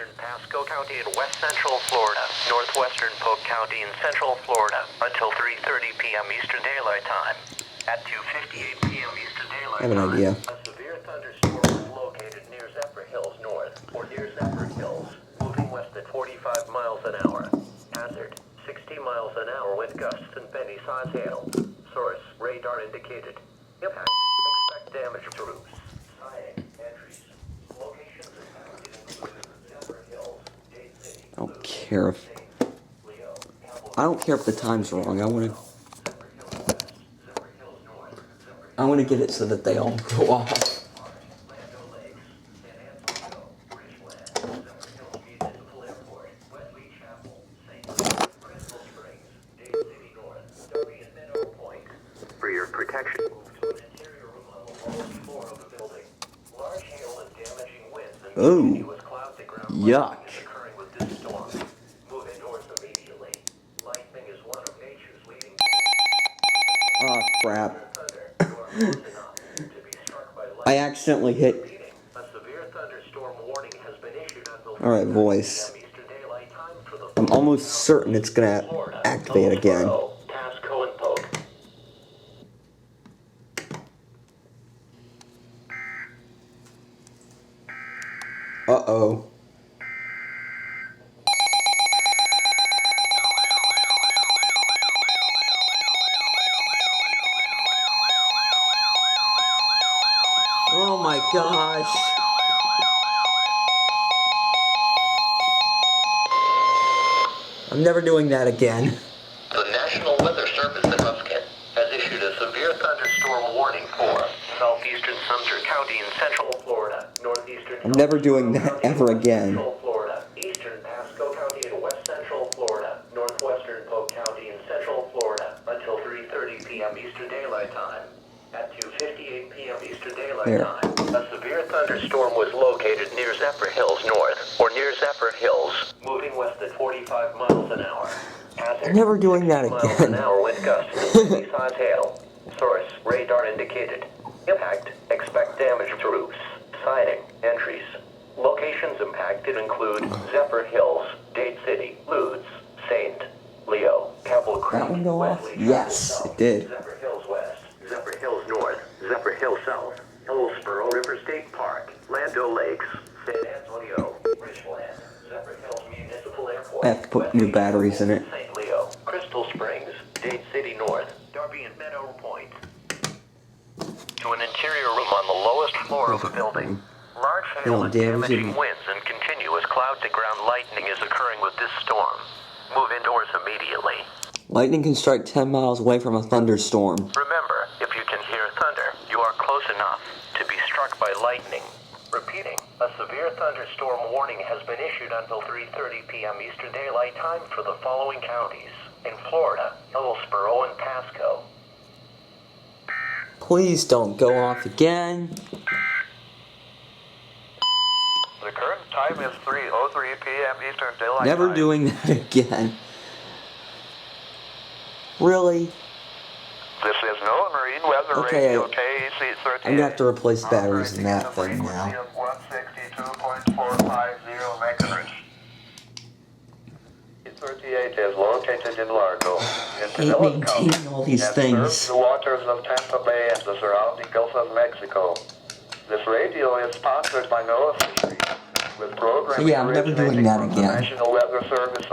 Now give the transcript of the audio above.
southeastern Pasco County in west central Florida, northwestern Polk County in central Florida, until 3:30 p.m. Eastern Daylight Time. At 2:58 p.m. Eastern Daylight I have an Time, idea. a severe thunderstorm was located near Zephyr Hills North, or near Zephyr Hills, moving west at 45 miles an hour. Hazard, 60 miles an hour with gusts and penny-size hail. Source, radar indicated. Impact, expect damage to roofs. Siding, entries. Locations include Zephyr Hills, Dade City. I don't care if the time's wrong. I want to get it so that they all go off. For your protection, move to an interior room on the lowest floor of the building. Large hail and damaging winds and continuous cloud to ground lightning is occurring with this storm. Move indoors immediately. Lightning is one of nature's leading. Oh crap. Thunder, you are close enough to be struck by lightning. I accidentally hit. A severe thunderstorm warning has been issued until Alright, voice. Eastern Daylight Time for the I'm almost certain it's gonna activate again. Pasco and Polk. Uh-oh. Oh my gosh. I'm never doing that again. The National Weather Service in Huskin has issued a severe thunderstorm warning for southeastern Sumter County in central Florida, northeastern I'm never doing that ever again. central Florida, eastern Pasco County in west central Florida, northwestern Polk County in central Florida, until 3:30 p.m. Eastern Daylight Time. At 2:58 p.m. Eastern Daylight Time, a severe thunderstorm was located near Zephyr Hills North, or near Zephyr Hills, moving west at 45 miles an hour. Hazard, I'm never doing that 60 miles an again. hour with gusts and penny-size hail. Source, radar indicated. Impact, expect damage to roofs, siding, entries. Locations impacted include Zephyr Hills, Dade City, Ludes, Saint, Leo, Cabell Creek, That one go off? Wesley, Yes, South, it did. Zephyr Hills West, Zephyr Hills North, Zephyr Hills South, Hillsborough River State Park, Lando Lakes, San Antonio, Richland, Zephyr Hills Municipal Airport. I have to put new batteries in it. St. Leo, Crystal Springs, Dade City North, Darby and Meadow Point. To an interior room on the lowest floor of the building. Large hail and damaging winds and continuous cloud-to-ground lightning is occurring with this storm. Move indoors immediately. Lightning can strike 10 miles away from a thunderstorm. Remember, if you can hear thunder, you are close enough to be struck by lightning. Repeating, a severe thunderstorm warning has been issued until 3:30 p.m. Eastern Daylight Time for the following counties. In Florida, Hillsborough and Pasco. Please don't go off again. The current time is 3:03 p.m. Eastern Daylight Never Time. doing that again. Really? This is NOAA Marine Weather Okay, Radio KEC-13. I'm gonna have to replace batteries in that thing now. 162.450 megahertz. 38 is located in Largo. I hate maintaining all these things. The waters of Tampa Bay and the surrounding Gulf of Mexico. This radio is sponsored by NOAA Fisheries, with programming So yeah, I'm never doing that originating from the again. National Weather Service